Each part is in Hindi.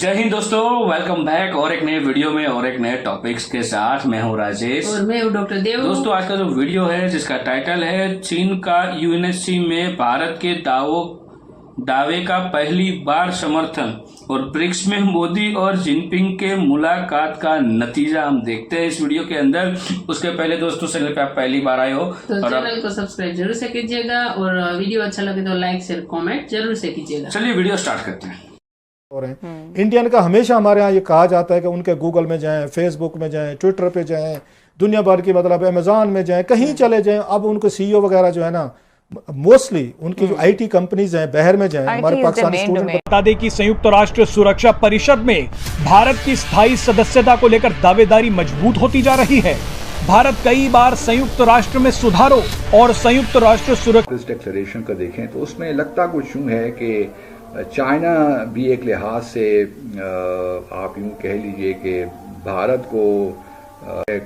जय हिंद दोस्तों, वेलकम बैक और एक नए वीडियो में और एक नए टॉपिक्स के साथ। मैं हूं राजेश और मैं हूं डॉक्टर देव। दोस्तों, आज का जो वीडियो है जिसका टाइटल है चीन का यूएनएससी में भारत के दावे का पहली बार समर्थन और ब्रिक्स में मोदी और जिनपिंग के मुलाकात का नतीजा हम देखते हैं इस वीडियो के अंदर। उसके पहले दोस्तों, चैनल पे आप पहली बार आए हो तो और चैनल को सब्सक्राइब जरूर से कीजिएगा और वीडियो अच्छा लगे तो लाइक शेयर कमेंट जरूर से कीजिएगा। चलिए वीडियो स्टार्ट करते हैं। इंडियन का हमेशा हमारे यहाँ ये कहा जाता है कि उनके गूगल में जाएं, फेसबुक में जाएं, ट्विटर पे जाएं, दुनिया भर की मतलब अमेज़न में जाएं, कहीं चले जाएं। अब उनके सीईओ वगैरह जो है ना, मोस्टली उनकी जो आईटी कंपनीज हैं बाहर में जाएं। हमारे पाकिस्तानी स्टूडेंट बता दें कि संयुक्त राष्ट्र सुरक्षा परिषद में भारत की स्थायी सदस्यता को लेकर दावेदारी मजबूत होती जा रही है। भारत कई बार संयुक्त राष्ट्र में सुधारों और संयुक्त राष्ट्र सुरक्षा डिक्लेरेशन का देखें तो उसमें लगता कुछ यूं है कि चाइना भी एक लिहाज से आप यूं कह लीजिए कि भारत को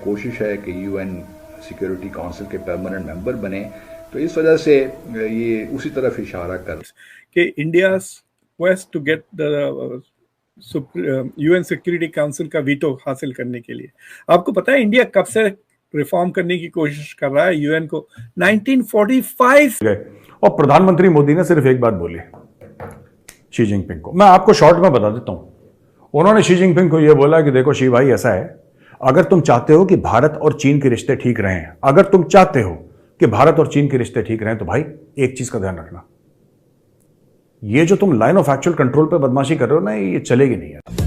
कोशिश है कि यूएन सिक्योरिटी काउंसिल के परमानेंट मेंबर बने, तो इस वजह से ये उसी तरफ इशारा कर कि India quest to get the UN security council का वीटो हासिल करने के लिए। आपको पता है इंडिया कब से रिफॉर्म करने की कोशिश कर रहा है यूएन को? 1945 और प्रधानमंत्री मोदी ने सिर्फ एक बात बोली शी जिनपिंग को। मैं आपको शॉर्ट में बता देता हूं। उन्होंने शी जिनपिंग को यह बोला कि देखो शी भाई, ऐसा है, अगर तुम चाहते हो कि भारत और चीन के रिश्ते ठीक रहें, अगर तुम चाहते हो कि भारत और चीन के रिश्ते ठीक रहें, तो भाई एक चीज का ध्यान रखना, ये जो तुम लाइन ऑफ एक्चुअल कंट्रोल पे बदमाशी कर रहे हो ना, ये चलेगी नहीं यार।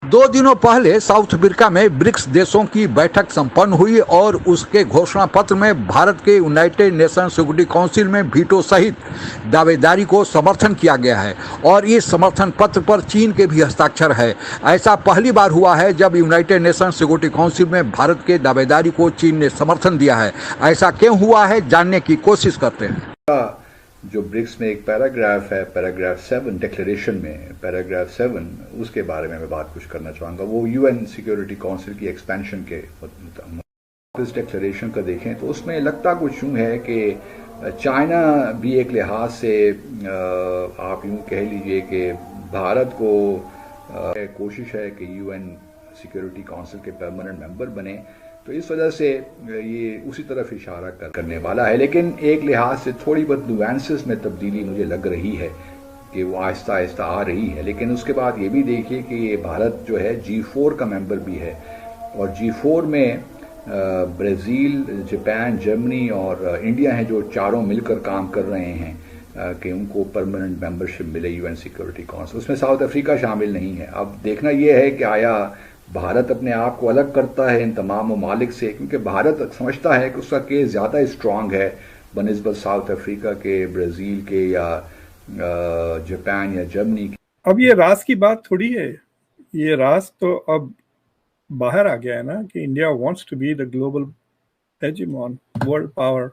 2 दिनों पहले साउथ अफ्रीका में ब्रिक्स देशों की बैठक संपन्न हुई और उसके घोषणा पत्र में भारत के यूनाइटेड नेशन सिक्योरिटी काउंसिल में वीटो सहित दावेदारी को समर्थन किया गया है और इस समर्थन पत्र पर चीन के भी हस्ताक्षर है। ऐसा पहली बार हुआ है जब यूनाइटेड नेशन सिक्योरिटी काउंसिल में भारत के दावेदारी को चीन ने समर्थन दिया है। ऐसा क्यों हुआ है, जानने की कोशिश करते हैं। जो ब्रिक्स में एक पैराग्राफ है, पैराग्राफ 7 डिक्लेरेशन में पैराग्राफ 7, उसके बारे में मैं बात कुछ करना चाहूँगा। वो यूएन सिक्योरिटी काउंसिल की एक्सपेंशन के इस डिक्लेरेशन का देखें तो उसमें लगता कुछ यूं है कि चाइना भी एक लिहाज से आप यूं कह लीजिए कि भारत को कोशिश है कि यूएन सिक्योरिटी काउंसिल के परमानेंट मेंबर बने, तो इस वजह से ये उसी तरफ इशारा करने वाला है। लेकिन एक लिहाज से थोड़ी बहुत नुआंसेस में तब्दीली मुझे लग रही है कि वो आहिस्ता आहिस्ता आ रही है। लेकिन उसके बाद ये भी देखिए कि ये भारत जो है G4 का मेंबर भी है और G4 में ब्राज़ील, जापान, जर्मनी और इंडिया हैं, जो चारों मिलकर काम कर रहे हैं कि उनको परमानेंट मेंबरशिप मिले यूएन सिक्योरिटी काउंसिल। उसमें साउथ अफ्रीका शामिल नहीं है। अब देखना यह है कि आया भारत अपने आप को अलग करता है इन तमाम ममालिक से, क्योंकि भारत समझता है कि उसका केस ज़्यादा स्ट्रांग है बनिस्बत साउथ अफ्रीका के, ब्राज़ील के या जापान या जर्मनी के। अब ये राज की बात थोड़ी है, ये राज तो अब बाहर आ गया है ना कि India wants to be the global hegemon, world power.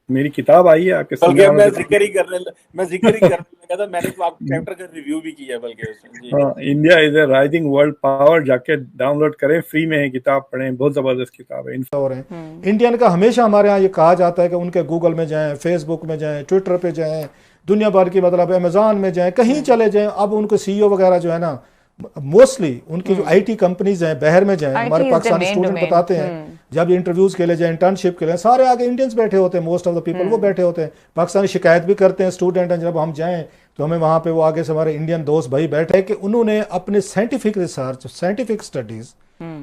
मेरी किताब आई है आपके सामने, मैं जिक्र ही करने लगा था, मैंने तो आपके चैप्टर का रिव्यू भी किया बल्कि उसमें। हाँ, India is a rising world power, जाके डाउनलोड करें, फ्री में है किताब, पढ़ें, बहुत जबरदस्त किताब है। इंडियन का हमेशा हमारे यहाँ ये कहा जाता है कि उनके गूगल में जाएं, फेसबुक में जाएं, ट्विटर पे जाएं, दुनिया भर की मतलब अमेज़न में जाएं, कहीं चले जाएं। अब उनके सीईओ वगैरह जो है ना, मोस्टली उनकी जो आईटी कंपनीज हैं बाहर में जाएं। हमारे पाकिस्तानी स्टूडेंट बताते हैं जब इंटरव्यूज के लिए जाए, इंटर्नशिप के लिए, सारे आगे इंडियंस बैठे होते हैं, मोस्ट ऑफ द पीपल वो बैठे होते हैं। पाकिस्तानी शिकायत भी करते हैं स्टूडेंट हैं, जब हम जाएं तो हमें वहाँ पे वो आगे से हमारे इंडियन दोस्त भाई बैठे हैं कि उन्होंने अपने साइंटिफिक रिसर्च, साइंटिफिक स्टडीज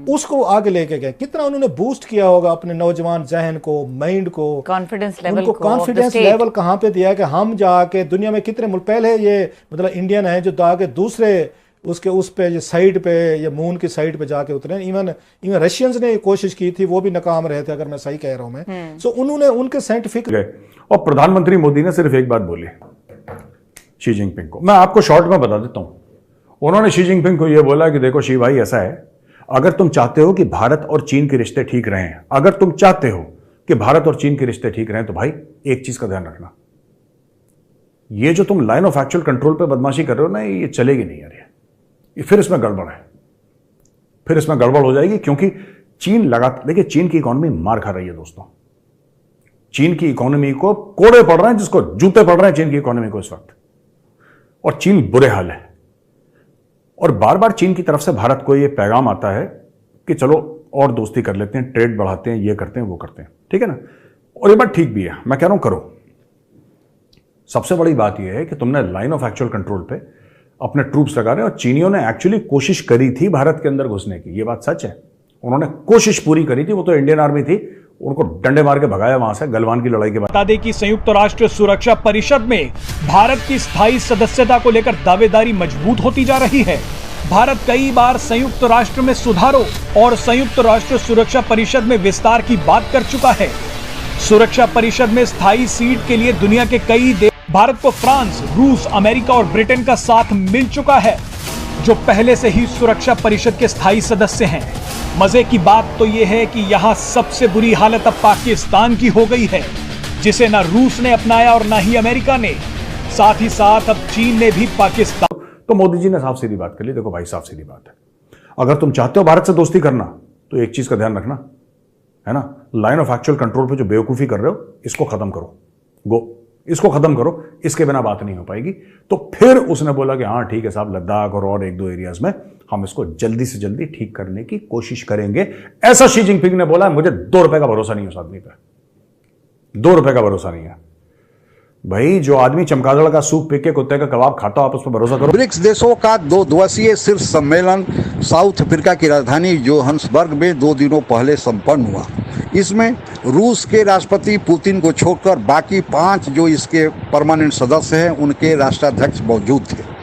उसको आगे लेके गए। कितना उन्होंने बूस्ट किया होगा अपने नौजवान जहन को, माइंड को, कॉन्फिडेंस लेवल उनको कॉन्फिडेंस लेवल कहाँ पे दिया है कि हम जाके दुनिया में कितने मुल्क, पहले ये मतलब इंडियन है जो आगे दूसरे उसके उस पे ये साइड पे या मून की साइड पे जाके उतरे। इवन रशियंस ने कोशिश की थी, वो भी नाकाम रहे थे, अगर मैं सही कह रहा हूं मैं। सो उन्होंने उनके साइंटिफिक और प्रधानमंत्री मोदी ने सिर्फ एक बात बोली शी जिनपिंग को। मैं आपको शॉर्ट में बता देता हूं। उन्होंने शी जिनपिंग को यह बोला कि देखो शी भाई, ऐसा है, अगर तुम चाहते हो कि भारत और चीन के रिश्ते ठीक रहें, अगर तुम चाहते हो कि भारत और चीन के रिश्ते ठीक रहें, तो भाई एक चीज का ध्यान रखना, ये जो तुम लाइन ऑफ एक्चुअल कंट्रोल पे बदमाशी कर रहे हो ना, ये चलेगी नहीं यार। फिर इसमें गड़बड़ है, फिर इसमें गड़बड़ हो जाएगी, क्योंकि चीन देखिए चीन की इकोनॉमी मार खा रही है दोस्तों। चीन की इकोनॉमी को कोड़े पड़ रहे हैं, जिसको जूते पड़ रहे हैं चीन की इकोनॉमी को इस वक्त, और चीन बुरे हाल है। और बार बार चीन की तरफ से भारत को यह पैगाम आता है कि चलो और दोस्ती कर लेते हैं, ट्रेड बढ़ाते हैं, ये करते हैं, वो करते हैं, ठीक है ना। और ये बात ठीक भी है, मैं कह रहा हूं करो। सबसे बड़ी बात यह है कि तुमने लाइन ऑफ एक्चुअल कंट्रोल पे अपने ट्रूप्स लगा रहे हैं, और चीनियों ने एक्चुअली कोशिश करी थी भारत के अंदर घुसने की, ये बात सच है। उन्होंने कोशिश पूरी करी थी, वो तो इंडियन आर्मी थी, उनको डंडे मार के भगाया वहां से गलवान की लड़ाई के बाद। बता दें कि संयुक्त राष्ट्र सुरक्षा परिषद में भारत की स्थायी सदस्यता को लेकर दावेदारी मजबूत होती जा रही है। भारत कई बार संयुक्त राष्ट्र में सुधारों और संयुक्त राष्ट्र सुरक्षा परिषद में विस्तार की बात कर चुका है। सुरक्षा परिषद में स्थायी सीट के लिए दुनिया के कई देश भारत को फ्रांस, रूस, अमेरिका और ब्रिटेन का साथ मिल चुका है, जो पहले से ही सुरक्षा परिषद के स्थायी सदस्य हैं। मजे की बात तो यह है कि यहां सबसे बुरी हालत अब पाकिस्तान की हो गई है, जिसे ना रूस ने अपनाया और ना ही अमेरिका ने। साथ ही साथ अब चीन ने भी पाकिस्तान। तो मोदी जी ने साफ सीधी बात कर ली। देखो भाई, साफ सीधी बात है, अगर तुम चाहते हो भारत से दोस्ती करना तो एक चीज का ध्यान रखना, है ना, लाइन ऑफ एक्चुअल कंट्रोल पे जो बेवकूफी कर रहे हो इसको खत्म करो, इसको खत्म करो, इसके बिना बात नहीं हो पाएगी। तो फिर उसने बोला कि हाँ ठीक है साहब, लद्दाख और एक दो एरियाज में हम इसको जल्दी से जल्दी ठीक करने की कोशिश करेंगे, ऐसा शी जिनपिंग ने बोला। मुझे 2 रुपए का भरोसा नहीं है उस आदमी पे, 2 रुपए का भरोसा नहीं है भाई। जो आदमी चमगादड़ का सूप पी के कुत्ते का कबाब खाता हो, आप उस पर भरोसा करो। ब्रिक्स देशों का 2 दिवसीय शीर्ष सम्मेलन साउथ अफ्रीका की राजधानी जोहान्सबर्ग में 2 दिनों पहले संपन्न हुआ। इसमें रूस के राष्ट्रपति पुतिन को छोड़कर बाकी 5 जो इसके परमानेंट सदस्य हैं उनके राष्ट्राध्यक्ष मौजूद थे।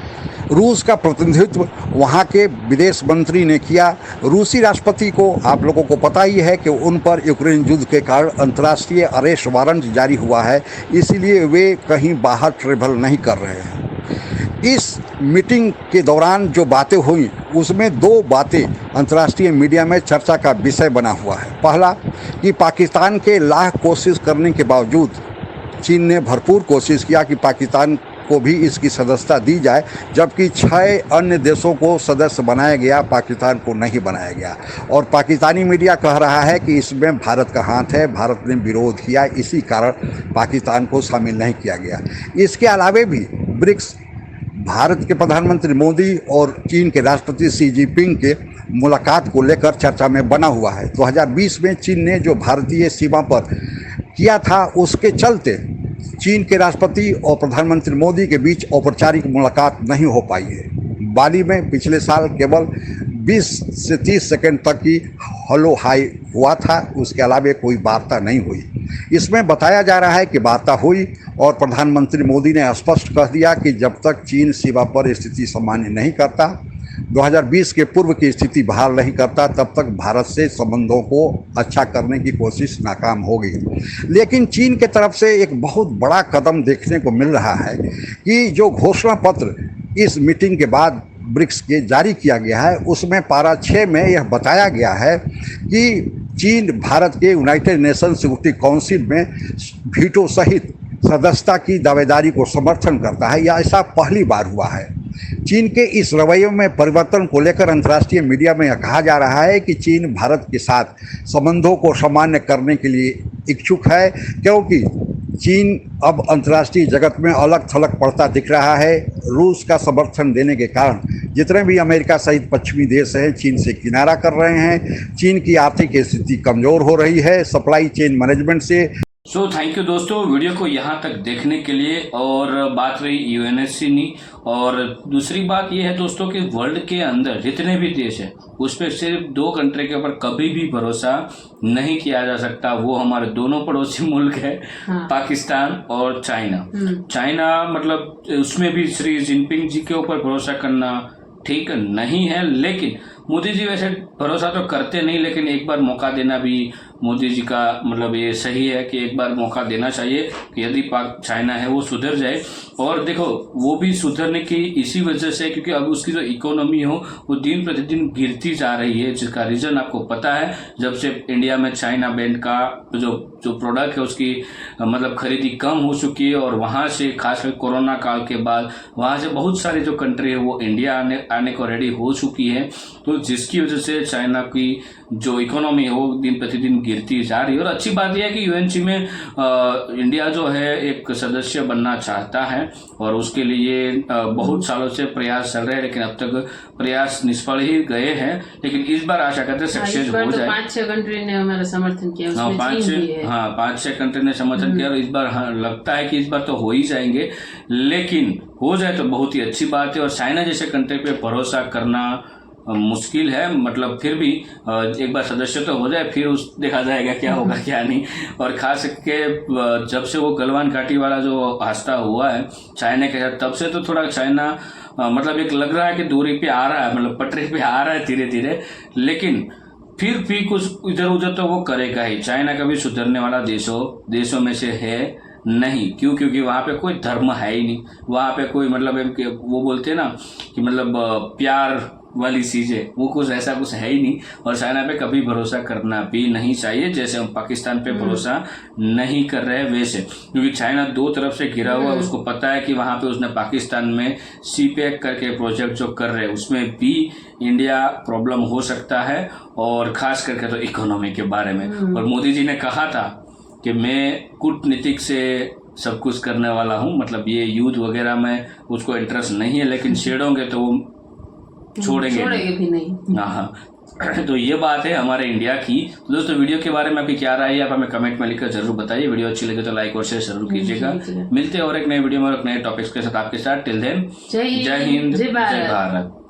रूस का प्रतिनिधित्व वहां के विदेश मंत्री ने किया। रूसी राष्ट्रपति को आप लोगों को पता ही है कि उन पर यूक्रेन युद्ध के कारण अंतर्राष्ट्रीय अरेस्ट वारंट जारी हुआ है, इसीलिए वे कहीं बाहर ट्रेवल नहीं कर रहे हैं। इस मीटिंग के दौरान जो बातें हुई उसमें 2 बातें अंतर्राष्ट्रीय मीडिया में चर्चा का विषय बना हुआ है। पहला कि पाकिस्तान के लाख कोशिश करने के बावजूद चीन ने भरपूर कोशिश किया कि पाकिस्तान को भी इसकी सदस्यता दी जाए, जबकि 6 अन्य देशों को सदस्य बनाया गया, पाकिस्तान को नहीं बनाया गया। और पाकिस्तानी मीडिया कह रहा है कि इसमें भारत का हाथ है, भारत ने विरोध किया, इसी कारण पाकिस्तान को शामिल नहीं किया गया। इसके अलावे भी ब्रिक्स भारत के प्रधानमंत्री मोदी और चीन के राष्ट्रपति शी जिनपिंग के मुलाकात को लेकर चर्चा में बना हुआ है। 2020 में चीन ने जो भारतीय सीमा पर किया था, उसके चलते चीन के राष्ट्रपति और प्रधानमंत्री मोदी के बीच औपचारिक मुलाकात नहीं हो पाई है। बाली में पिछले साल केवल 20 से 30 सेकंड तक ही हेलो हाई हुआ था, उसके अलावा कोई वार्ता नहीं हुई। इसमें बताया जा रहा है कि वार्ता हुई और प्रधानमंत्री मोदी ने स्पष्ट कह दिया कि जब तक चीन सीमा पर स्थिति सामान्य नहीं करता, 2020 के पूर्व की स्थिति बहाल नहीं करता, तब तक भारत से संबंधों को अच्छा करने की कोशिश नाकाम होगी। लेकिन चीन की तरफ से एक बहुत बड़ा कदम देखने को मिल रहा है कि जो घोषणा पत्र इस मीटिंग के बाद ब्रिक्स के जारी किया गया है, उसमें पारा 6 में यह बताया गया है कि चीन भारत के यूनाइटेड नेशन सिक्योरिटी काउंसिल में वीटो सहित सदस्यता की दावेदारी को समर्थन करता है। यह ऐसा पहली बार हुआ है। चीन के इस रवैये में परिवर्तन को लेकर अंतर्राष्ट्रीय मीडिया में यह कहा जा रहा है कि चीन भारत के साथ संबंधों को सामान्य करने के लिए इच्छुक है, क्योंकि चीन अब अंतर्राष्ट्रीय जगत में अलग थलग पड़ता दिख रहा है। रूस का समर्थन देने के कारण जितने भी अमेरिका सहित पश्चिमी देश हैं चीन से किनारा कर रहे हैं। चीन की आर्थिक स्थिति कमज़ोर हो रही है सप्लाई चेन मैनेजमेंट से। सो थैंक यू दोस्तों, वीडियो को यहाँ तक देखने के लिए। और बात रही यूएनएससी की, और दूसरी बात ये है दोस्तों कि वर्ल्ड के अंदर जितने भी देश हैं उस पर सिर्फ 2 कंट्री के ऊपर कभी भी भरोसा नहीं किया जा सकता। वो हमारे दोनों पड़ोसी मुल्क है, पाकिस्तान और चाइना। चाइना मतलब उसमें भी श्री जिनपिंग जी के ऊपर भरोसा करना ठीक नहीं है, लेकिन मोदी जी वैसे भरोसा तो करते नहीं, लेकिन एक बार मौका देना भी मोदी जी का मतलब ये सही है कि एक बार मौका देना चाहिए कि यदि पाक चाइना है वो सुधर जाए। और देखो वो भी सुधरने की इसी वजह से क्योंकि अब उसकी जो इकोनॉमी हो वो दिन प्रतिदिन गिरती जा रही है, जिसका रीजन आपको पता है। जब से इंडिया में चाइना बैंड का जो प्रोडक्ट है उसकी मतलब खरीदी कम हो चुकी है, और वहाँ से खासकर कोरोना काल के बाद वहाँ से बहुत सारे जो कंट्री है वो इंडिया आने को रेडी हो चुकी है। तो जिसकी वजह से चाइना की जो इकोनॉमी है वो दिन प्रतिदिन गिरती जा रही है। और अच्छी बात यह है कि यूएनसी में इंडिया जो है एक सदस्य बनना चाहता है और उसके लिए बहुत सालों से प्रयास चल रहे हैं, लेकिन अब तक प्रयास निष्फल ही गए हैं। लेकिन इस बार आशा करते हैं सक्सेस हो जाए। 5-6 कंट्री ने हमारा समर्थन किया, उसमें चीन भी है। 5-6 कंट्री ने समर्थन किया और इस बार लगता है कि इस बार तो हो ही जाएंगे, लेकिन हो जाए तो बहुत ही अच्छी बात है। और चाइना जैसे कंट्री पे भरोसा करना मुश्किल है, मतलब फिर भी एक बार सदस्य तो हो जाए, फिर उस देखा जाएगा क्या होगा क्या नहीं। और खास करके जब से वो गलवान घाटी वाला जो हादसा हुआ है चाइना के साथ, तब से तो थोड़ा चाइना मतलब एक लग रहा है कि दूरी पे आ रहा है, मतलब पटरी पे आ रहा है धीरे धीरे, लेकिन फिर भी कुछ इधर उधर तो वो करेगा ही। चाइना कभी सुधरने वाला देशों में से है नहीं। क्यों? क्योंकि वहां पे कोई धर्म है ही नहीं, वहां पे कोई मतलब वो बोलते हैं ना कि मतलब प्यार वाली चीजें, वो कुछ ऐसा कुछ है ही नहीं। और चाइना पे कभी भरोसा करना भी नहीं चाहिए, जैसे हम पाकिस्तान पे भरोसा नहीं कर रहे वैसे, क्योंकि चाइना 2 तरफ से घिरा हुआ है। उसको पता है कि वहां पे उसने पाकिस्तान में सीपैक करके प्रोजेक्ट जो कर रहे हैं उसमें भी इंडिया प्रॉब्लम हो सकता है, और खास करके तो इकोनॉमी के बारे में। और मोदी जी ने कहा था कि मैं कूटनीतिक से सब कुछ करने वाला हूं, मतलब ये युद्ध वगैरह में उसको इंटरेस्ट नहीं है, लेकिन छेड़ोगे तो वो छोड़ेंगे भी नहीं। हाँ, तो ये बात है हमारे इंडिया की। तो दोस्तों वीडियो के बारे में आपकी क्या राय है आप हमें कमेंट में लिखकर जरूर बताइए। वीडियो अच्छी लगे तो लाइक और शेयर जरूर कीजिएगा। मिलते हैं और एक नए वीडियो में और एक नए टॉपिक्स के साथ आपके साथ। टिल देन जय हिंद, जय भारत।